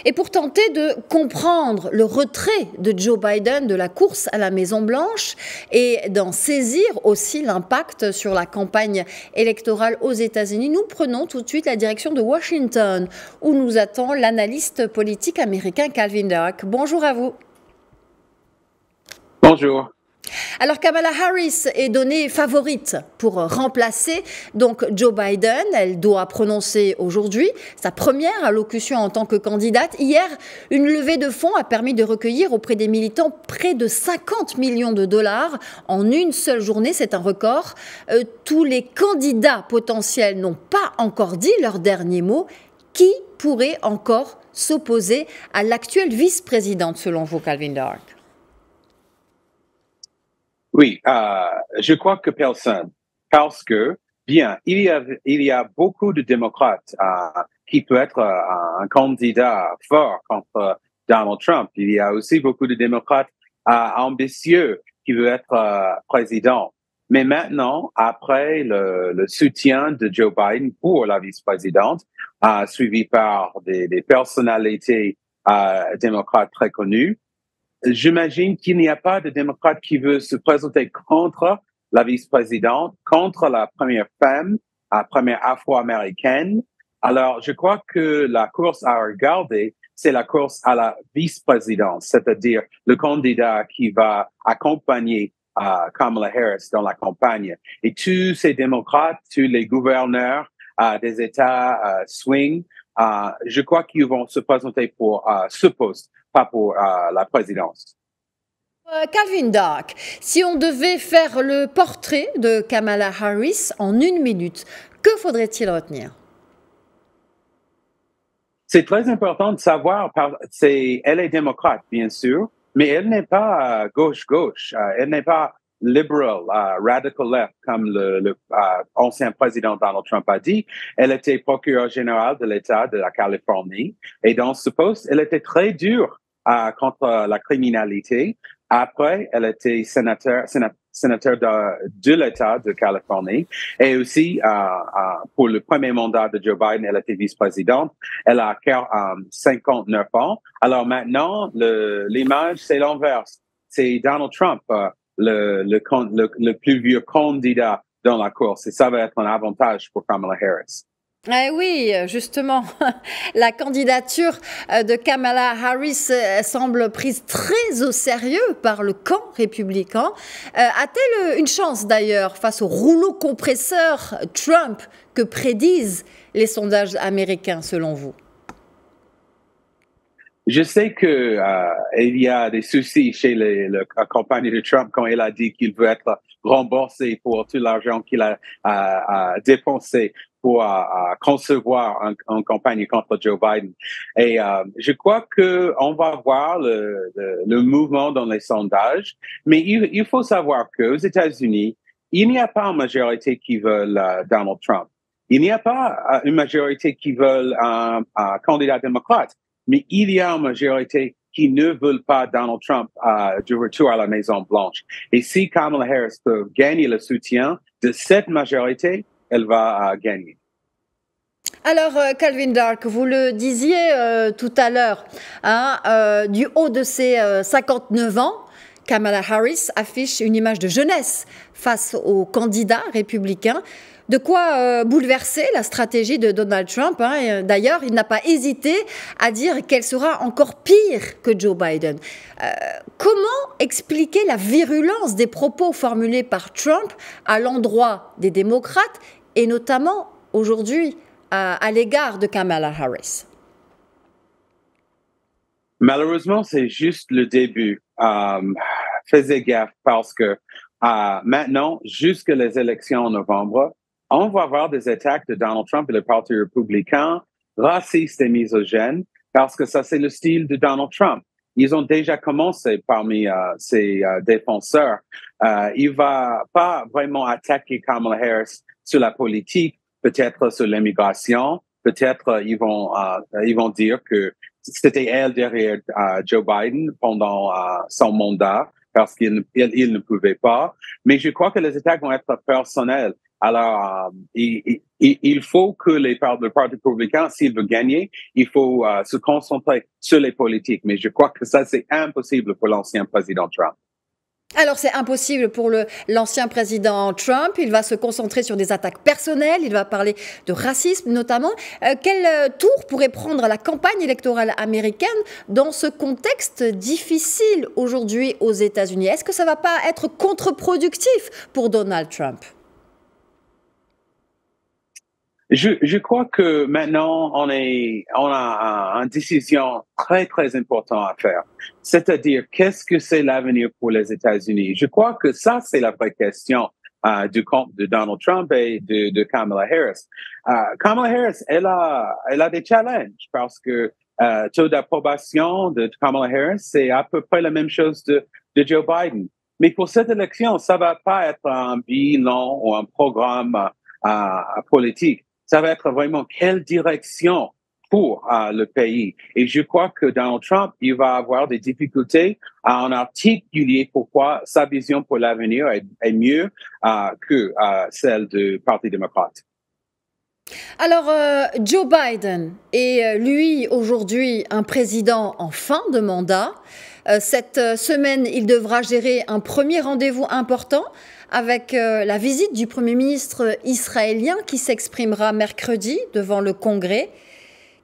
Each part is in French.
Et pour tenter de comprendre le retrait de Joe Biden de la course à la Maison-Blanche et d'en saisir aussi l'impact sur la campagne électorale aux États-Unis, nous prenons tout de suite la direction de Washington, où nous attend l'analyste politique américain Calvin Dark. Bonjour à vous. Bonjour. Alors Kamala Harris est donnée favorite pour remplacer donc Joe Biden. Elle doit prononcer aujourd'hui sa première allocution en tant que candidate. Hier, une levée de fonds a permis de recueillir auprès des militants près de 50 millions de dollars en une seule journée. C'est un record. Tous les candidats potentiels n'ont pas encore dit leur dernier mot. Qui pourrait encore s'opposer à l'actuelle vice-présidente selon vous, Calvin Dark? Oui, je crois que personne, parce que, bien, il y a beaucoup de démocrates qui peuvent être un candidat fort contre Donald Trump. Il y a aussi beaucoup de démocrates ambitieux qui veulent être président. Mais maintenant, après le soutien de Joe Biden pour la vice-présidente, suivi par des personnalités démocrates très connues, j'imagine qu'il n'y a pas de démocrate qui veut se présenter contre la vice-présidente, contre la première femme, la première afro-américaine. Alors, je crois que la course à regarder, c'est la course à la vice-présidence, c'est-à-dire le candidat qui va accompagner Kamala Harris dans la campagne. Et tous ces démocrates, tous les gouverneurs des États swing, je crois qu'ils vont se présenter pour ce poste, pas pour la présidence. Calvin Dark, si on devait faire le portrait de Kamala Harris en une minute, que faudrait-il retenir? C'est très important de savoir, elle est démocrate, bien sûr, mais elle n'est pas gauche-gauche, elle n'est pas liberal, radical left, comme le ancien président Donald Trump a dit. Elle était procureure générale de l'État de la Californie, et dans ce poste, elle était très dure contre la criminalité. Après, elle était sénateur de l'État de Californie. Et aussi, pour le premier mandat de Joe Biden, elle était vice-présidente. Elle a 59 ans. Alors maintenant, l'image, c'est l'inverse. C'est Donald Trump, le plus vieux candidat dans la course. Et ça va être un avantage pour Kamala Harris. Eh oui, justement, la candidature de Kamala Harris semble prise très au sérieux par le camp républicain. A-t-elle une chance d'ailleurs face au rouleau compresseur Trump que prédisent les sondages américains selon vous? Je sais que il y a des soucis chez la campagne de Trump quand il a dit qu'il veut être remboursé pour tout l'argent qu'il a dépensé pour concevoir une campagne contre Joe Biden. Et je crois que on va voir le mouvement dans les sondages, mais il faut savoir qu'aux États-Unis, il n'y a pas une majorité qui veulent Donald Trump. Il n'y a pas une majorité qui veulent un candidat démocrate. Mais il y a une majorité qui ne veulent pas Donald Trump du retour à la Maison-Blanche. Et si Kamala Harris peut gagner le soutien de cette majorité, elle va gagner. Alors, Calvin Dark, vous le disiez tout à l'heure, du haut de ses 59 ans, Kamala Harris affiche une image de jeunesse face aux candidats républicains. De quoi bouleverser la stratégie de Donald Trump. D'ailleurs, il n'a pas hésité à dire qu'elle sera encore pire que Joe Biden. Comment expliquer la virulence des propos formulés par Trump à l'endroit des démocrates et notamment aujourd'hui à l'égard de Kamala Harris? Malheureusement, c'est juste le début. Faisez gaffe parce que maintenant, jusqu'à les élections en novembre, on va voir des attaques de Donald Trump et le Parti républicain, racistes et misogynes, parce que ça, c'est le style de Donald Trump. Ils ont déjà commencé parmi ses défenseurs. Il va pas vraiment attaquer Kamala Harris sur la politique, peut-être sur l'immigration, peut-être ils vont dire que c'était elle derrière Joe Biden pendant son mandat, parce qu'il ne pouvait pas. Mais je crois que les attaques vont être personnelles. Alors, il faut que le Parti républicain, s'il veut gagner, il faut se concentrer sur les politiques. Mais je crois que ça, c'est impossible pour l'ancien président Trump. Alors c'est impossible pour l'ancien président Trump, il va se concentrer sur des attaques personnelles, il va parler de racisme notamment. Quel tour pourrait prendre la campagne électorale américaine dans ce contexte difficile aujourd'hui aux États-Unis? Est-ce que ça ne va pas être contre-productif pour Donald Trump? Je crois que maintenant, on a une décision très, très importante à faire. C'est-à-dire, qu'est-ce que c'est l'avenir pour les États-Unis? Je crois que ça, c'est la vraie question du compte de Donald Trump et de Kamala Harris. Kamala Harris, elle a des challenges parce que taux d'approbation de Kamala Harris, c'est à peu près la même chose de Joe Biden. Mais pour cette élection, ça va pas être un bilan ou un programme politique. Ça va être vraiment quelle direction pour le pays. Et je crois que Donald Trump, il va avoir des difficultés à en articuler pourquoi sa vision pour l'avenir est mieux que celle du Parti démocrate. Alors, Joe Biden est, lui, aujourd'hui, un président en fin de mandat. Cette semaine, il devra gérer un premier rendez-vous important avec la visite du Premier ministre israélien qui s'exprimera mercredi devant le Congrès.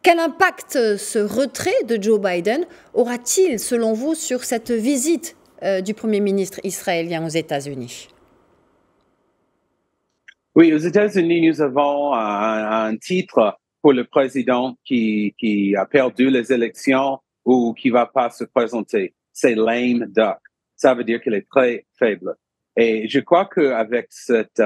Quel impact ce retrait de Joe Biden aura-t-il, selon vous, sur cette visite du Premier ministre israélien aux États-Unis? Oui, aux États-Unis, nous avons un titre pour le président qui a perdu les élections ou qui va pas se présenter. C'est lame duck. Ça veut dire qu'il est très faible. Et je crois qu'avec cette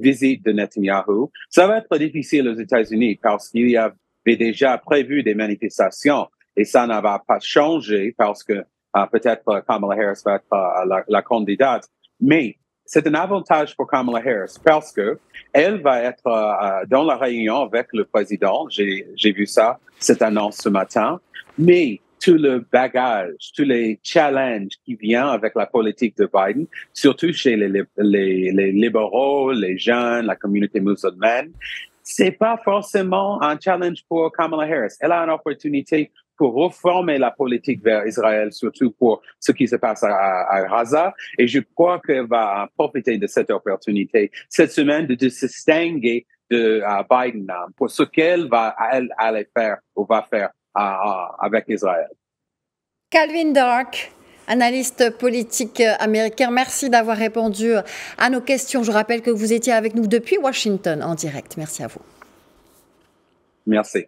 visite de Netanyahu, ça va être difficile aux États-Unis parce qu'il y avait déjà prévu des manifestations et ça ne va pas changer parce que peut-être Kamala Harris va être la candidate. Mais c'est un avantage pour Kamala Harris parce que elle va être dans la réunion avec le président. J'ai vu ça, cette annonce ce matin. Mais tout le bagage, tous les challenges qui viennent avec la politique de Biden, surtout chez les libéraux, les jeunes, la communauté musulmane, c'est pas forcément un challenge pour Kamala Harris. Elle a une opportunité pour reformer la politique vers Israël, surtout pour ce qui se passe à Gaza. Et je crois qu'elle va profiter de cette opportunité cette semaine de se distinguer de Biden pour ce qu'elle va aller faire ou va faire avec Israël. Calvin Dark, analyste politique américain, merci d'avoir répondu à nos questions. Je rappelle que vous étiez avec nous depuis Washington en direct. Merci à vous. Merci.